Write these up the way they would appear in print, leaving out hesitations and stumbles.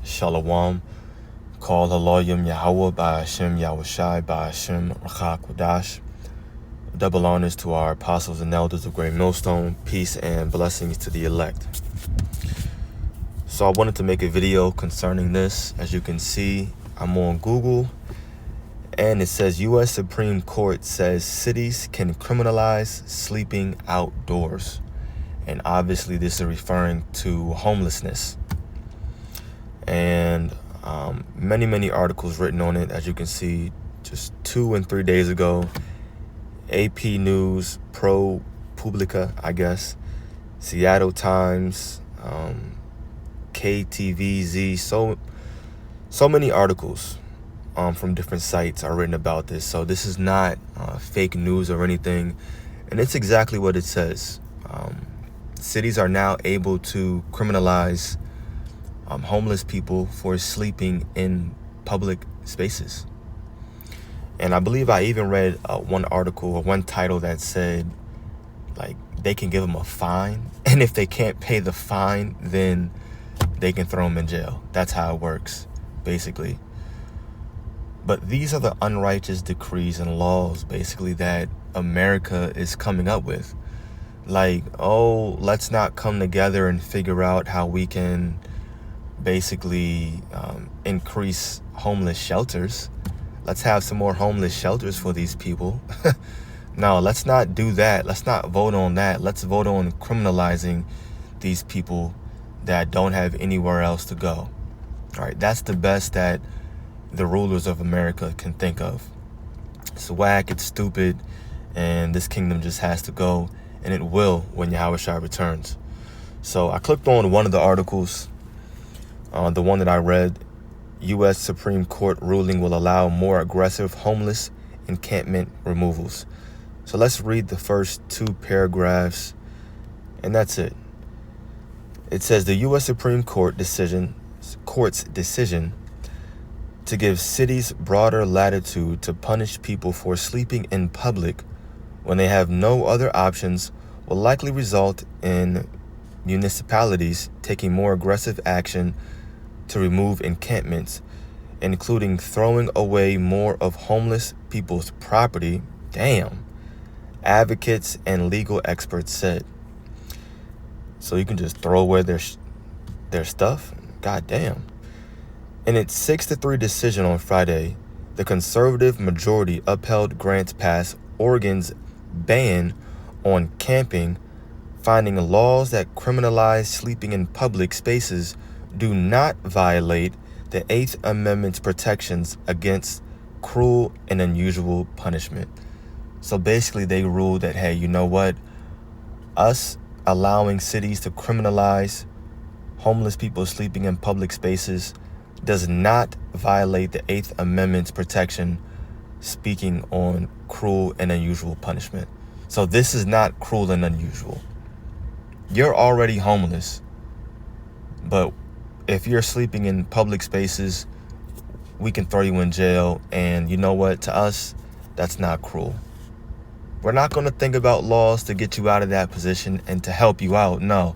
Shalom. Call Haloyim Yahweh by Hashem Yahushai by Hashem Rachak Wadash. Double honors to our apostles and elders of Great Millstone. Peace and blessings to the elect. So I wanted to make a video concerning this. As you can see, I'm on Google, and it says U.S. Supreme Court says cities can criminalize sleeping outdoors. And obviously this is referring to homelessness. And many articles written on it. As you can see, just 2 and 3 days ago, AP News, ProPublica, I guess, Seattle Times, KTVZ, so many articles from different sites are written about this. So this is not fake news or anything, and it's exactly what it says. Cities are now able to criminalize homeless people for sleeping in public spaces. And I believe I even read one article or one title that said, like, they can give them a fine, and if they can't pay the fine, then they can throw them in jail. That's how it works, basically. But these are the unrighteous decrees and laws, basically, that America is coming up with. Like, oh, let's not come together and figure out how we can basically increase homeless shelters. Let's have some more homeless shelters for these people. No, let's not do that. Let's not vote on that. Let's vote on criminalizing these people that don't have anywhere else to go. All right, that's the best that the rulers of America can think of. It's whack, it's stupid, and this kingdom just has to go, and it will when Yahushua returns. So I clicked on one of the articles, the one that I read. U.S. Supreme Court ruling will allow more aggressive homeless encampment removals. So let's read the first 2 paragraphs, and that's it. It says the U.S. Supreme Court's decision to give cities broader latitude to punish people for sleeping in public when they have no other options will likely result in municipalities taking more aggressive action to remove encampments, including throwing away more of homeless people's property. Damn, advocates and legal experts said. So you can just throw away their stuff? God damn. In its 6-3 decision on Friday, the conservative majority upheld Grants Pass, Oregon's ban on camping, finding laws that criminalize sleeping in public spaces do not violate the 8th Amendment's protections against cruel and unusual punishment. So basically they ruled that, hey, you know what? Us allowing cities to criminalize homeless people sleeping in public spaces does not violate the 8th Amendment's protection speaking on cruel and unusual punishment. So this is not cruel and unusual. You're already homeless, but if you're sleeping in public spaces, we can throw you in jail. And you know what? To us, that's not cruel. We're not going to think about laws to get you out of that position and to help you out. No,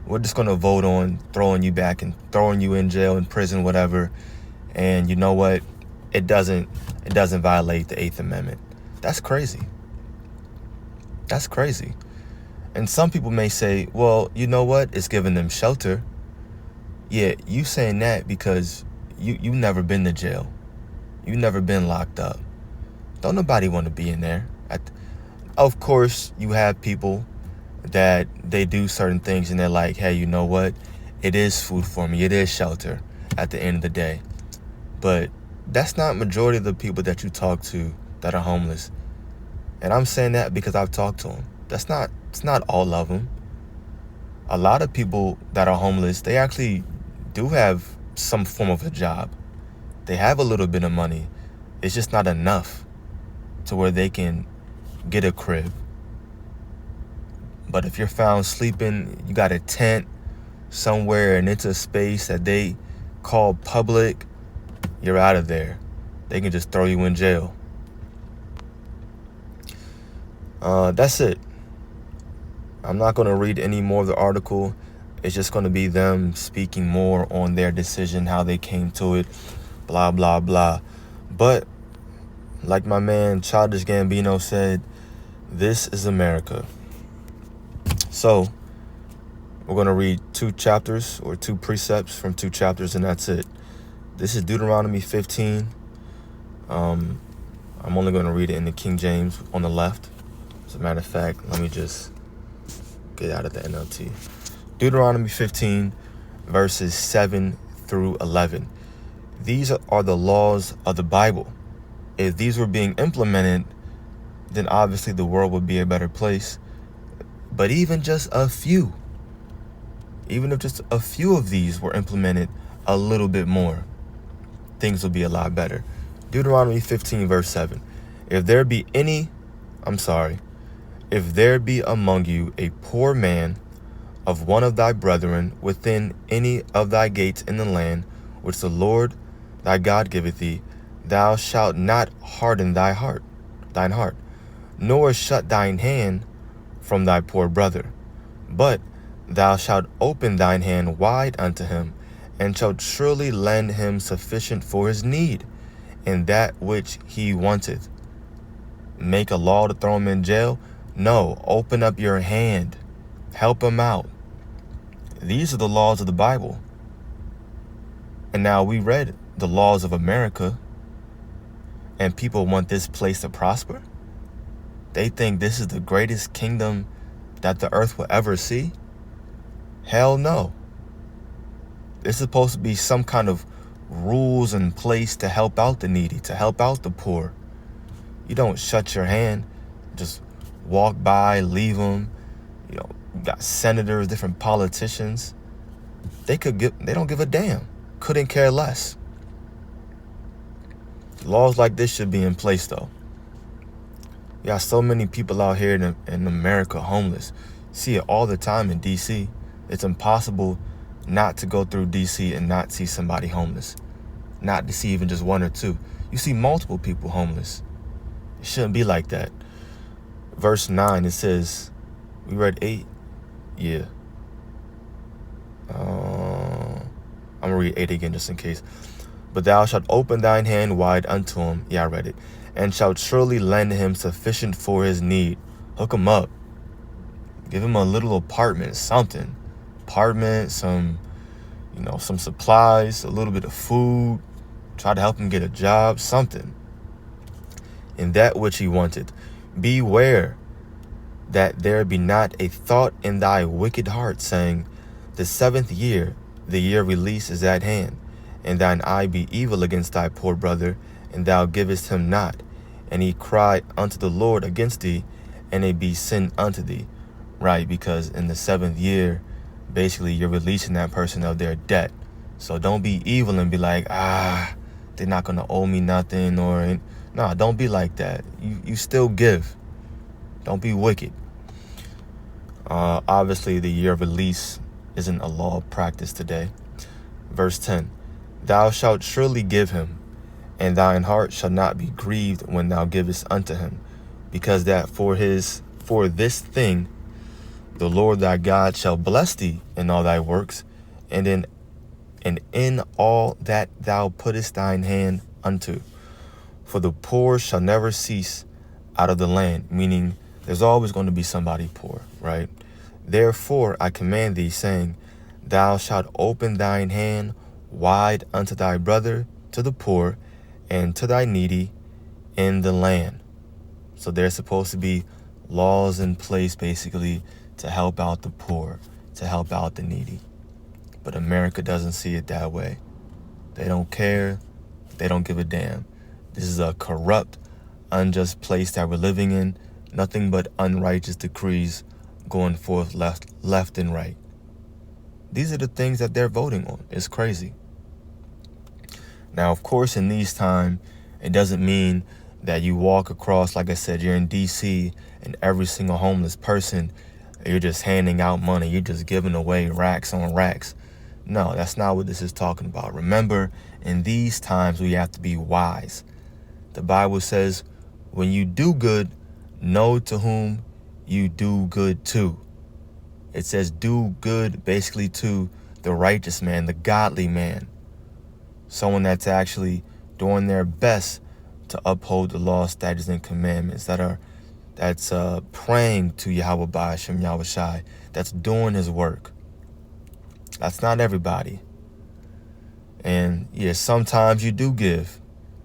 we're just going to vote on throwing you back and throwing you in jail, in prison, whatever. And you know what? It doesn't violate the 8th Amendment. That's crazy. That's crazy. And some people may say, well, you know what? It's giving them shelter. Yeah, you saying that because you never been to jail. You never been locked up. Don't nobody want to be in there. Of course, you have people that they do certain things and they're like, hey, you know what? It is food for me. It is shelter at the end of the day. But that's not majority of the people that you talk to that are homeless. And I'm saying that because I've talked to them. It's not all of them. A lot of people that are homeless, they actually do have some form of a job. They have a little bit of money. It's just not enough to where they can get a crib. But if you're found sleeping, you got a tent somewhere and it's a space that they call public, you're out of there. They can just throw you in jail. That's it. I'm not going to read any more of the article. It's just going to be them speaking more on their decision, how they came to it, blah, blah, blah. But like my man Childish Gambino said, this is America. So we're going to read 2 chapters or 2 precepts from 2 chapters, and that's it. This is Deuteronomy 15. I'm only going to read it in the King James on the left. As a matter of fact, let me just get out of the NLT. Deuteronomy 15, verses 7 through 11. These are the laws of the Bible. If these were being implemented, then obviously the world would be a better place. But even if just a few of these were implemented a little bit more, things will be a lot better. Deuteronomy 15, verse 7. If there be among you a poor man of one of thy brethren within any of thy gates in the land which the Lord thy God giveth thee, thou shalt not harden thine heart, nor shut thine hand from thy poor brother, but thou shalt open thine hand wide unto him, and shalt surely lend him sufficient for his need, and that which he wanteth. Make a law to throw him in jail? No, open up your hand. Help him out. These are the laws of the Bible. And now we read the laws of America, and people want this place to prosper. They think this is the greatest kingdom that the earth will ever see. Hell no. There's supposed to be some kind of rules in place to help out the needy, to help out the poor. You don't shut your hand, just walk by, leave them. You got senators, different politicians. They don't give a damn. Couldn't care less. Laws like this should be in place, though. You got so many people out here in America homeless. See it all the time in D.C. It's impossible not to go through D.C. and not see somebody homeless. Not to see even just 1 or 2. You see multiple people homeless. It shouldn't be like that. Verse 9, it says, we read 8? Yeah. I'm going to read 8 again just in case. But thou shalt open thine hand wide unto him. Yeah, I read it. And shalt surely lend him sufficient for his need. Hook him up. Give him a little apartment, something. Some supplies, a little bit of food. Try to help him get a job, something. In that which he wanted. Beware that there be not a thought in thy wicked heart, saying, the 7th year, the year of release is at hand, and thine eye be evil against thy poor brother, and thou givest him not, and he cry unto the Lord against thee, and it be sin unto thee. Right, because in the 7th year, basically you're releasing that person of their debt. So don't be evil and be like, they're not going to owe me nothing, or no, don't be like that. You still give. Don't be wicked. Obviously, the year of release isn't a law of practice today. Verse 10, thou shalt surely give him, and thine heart shall not be grieved when thou givest unto him, because that for this thing the Lord thy God shall bless thee in all thy works, and in all that thou puttest thine hand unto. For the poor shall never cease out of the land, meaning there's always going to be somebody poor, right? Therefore I command thee, saying, thou shalt open thine hand wide unto thy brother, to the poor, and to thy needy in the land. So there's supposed to be laws in place, basically, to help out the poor, to help out the needy. But America doesn't see it that way. They don't care. They don't give a damn. This is a corrupt, unjust place that we're living in. Nothing but unrighteous decrees going forth left and right. These are the things that they're voting on. It's crazy. Now, of course, in these times, it doesn't mean that you walk across, like I said, you're in D.C. and every single homeless person, you're just handing out money. You're just giving away racks on racks. No, that's not what this is talking about. Remember, in these times, we have to be wise. The Bible says, when you do good, know to whom you do good to. It says do good basically to the righteous man, the godly man. Someone that's actually doing their best to uphold the law, statutes, and commandments, that's praying to Yahweh Ba'ashem Yahweh Shai, that's doing his work. That's not everybody. And yeah, sometimes you do give.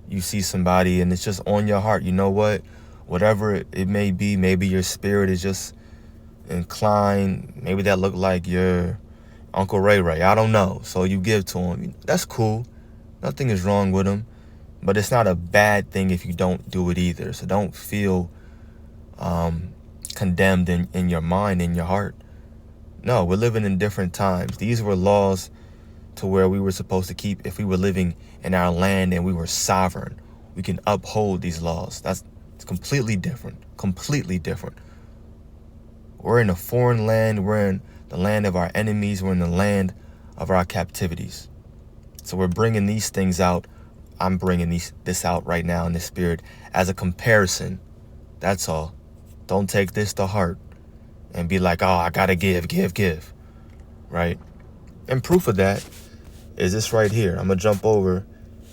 You see somebody and it's just on your heart. You know what? Whatever it may be, maybe your spirit is just inclined. Maybe that look like your Uncle Ray Ray. I don't know. So you give to him. That's cool. Nothing is wrong with him. But it's not a bad thing if you don't do it either. So don't feel condemned in your mind, in your heart. No, we're living in different times. These were laws to where we were supposed to keep if we were living in our land and we were sovereign. We can uphold these laws. That's completely different. Completely different. We're in a foreign land. We're in the land of our enemies. We're in the land of our captivities. So we're bringing these things out. I'm bringing this out right now in the spirit as a comparison. That's all. Don't take this to heart and be like, oh, I gotta give. Right? And proof of that is this right here. I'm gonna jump over.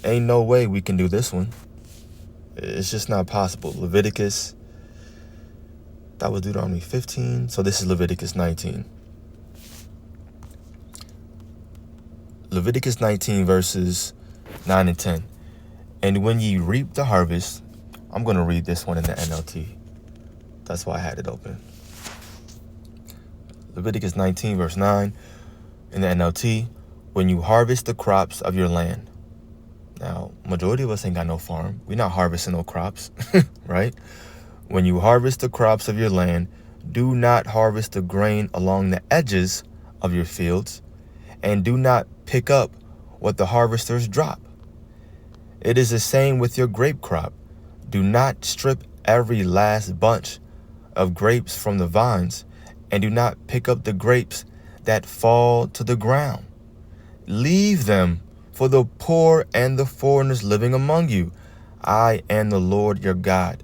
Ain't no way we can do this one. It's just not possible. Leviticus, that was Deuteronomy 15. So this is Leviticus 19. Leviticus 19 verses 9 and 10. And when ye reap the harvest, I'm going to read this one in the NLT. That's why I had it open. Leviticus 19 verse 9 in the NLT. When you harvest the crops of your land. Now, majority of us ain't got no farm. We're not harvesting no crops, right? When you harvest the crops of your land, do not harvest the grain along the edges of your fields, and do not pick up what the harvesters drop. It is the same with your grape crop. Do not strip every last bunch of grapes from the vines, and do not pick up the grapes that fall to the ground. Leave them for the poor and the foreigners living among you. I am the Lord your God.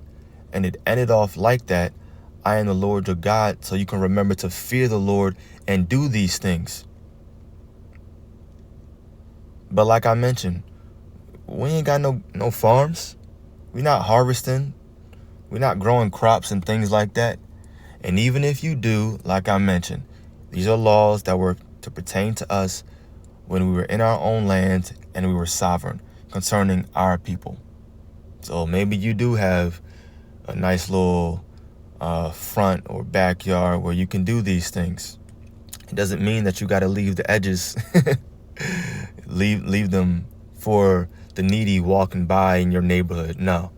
And it ended off like that. I am the Lord your God, so you can remember to fear the Lord and do these things. But like I mentioned, we ain't got no farms. We're not harvesting. We're not growing crops and things like that. And even if you do, like I mentioned, these are laws that were to pertain to us when we were in our own land and we were sovereign concerning our people. So maybe you do have a nice little front or backyard where you can do these things. It doesn't mean that you got to leave the edges, leave them for the needy walking by in your neighborhood. No.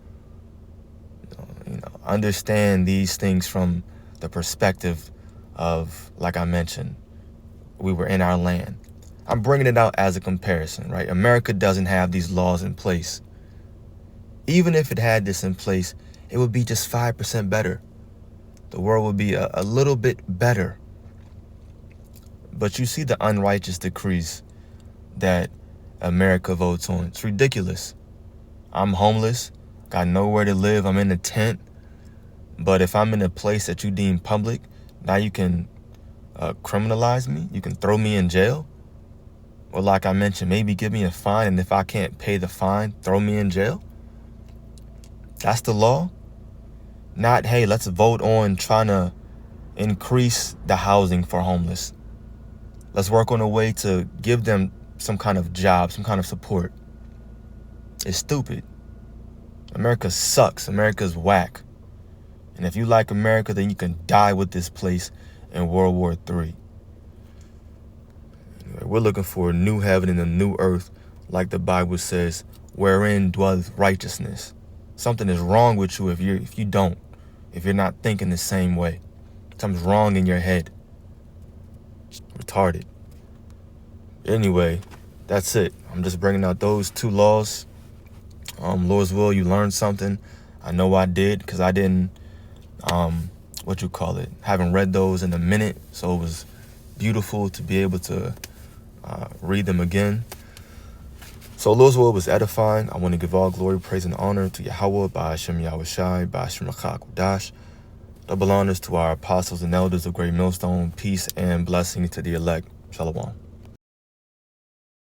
Understand these things from the perspective of, like I mentioned, we were in our land. I'm bringing it out as a comparison, right? America doesn't have these laws in place. Even if it had this in place, it would be just 5% better. The world would be a little bit better. But you see the unrighteous decrees that America votes on. It's ridiculous. I'm homeless, got nowhere to live. I'm in a tent. But if I'm in a place that you deem public, now you can criminalize me. You can throw me in jail. Or like I mentioned, maybe give me a fine. And if I can't pay the fine, throw me in jail. That's the law. Not, hey, let's vote on trying to increase the housing for homeless. Let's work on a way to give them some kind of job, some kind of support. It's stupid. America sucks. America's whack. And if you like America, then you can die with this place in World War III. Anyway, we're looking for a new heaven and a new earth, like the Bible says, wherein dwelleth righteousness. Something is wrong with you if you're not thinking the same way. Something's wrong in your head. Retarded. Anyway, that's it. I'm just bringing out those two laws. Lord's will, you learned something. I know I did, because I didn't, haven't read those in a minute. So it was beautiful to be able to read them again. So Lord's will was edifying. I want to give all glory, praise, and honor to Yahweh, Ba'ashem Yahweh Shai, Ba'ashem Rakha Kodash. Double honors to our apostles and elders of Great Millstone. Peace and blessings to the elect. Shalom.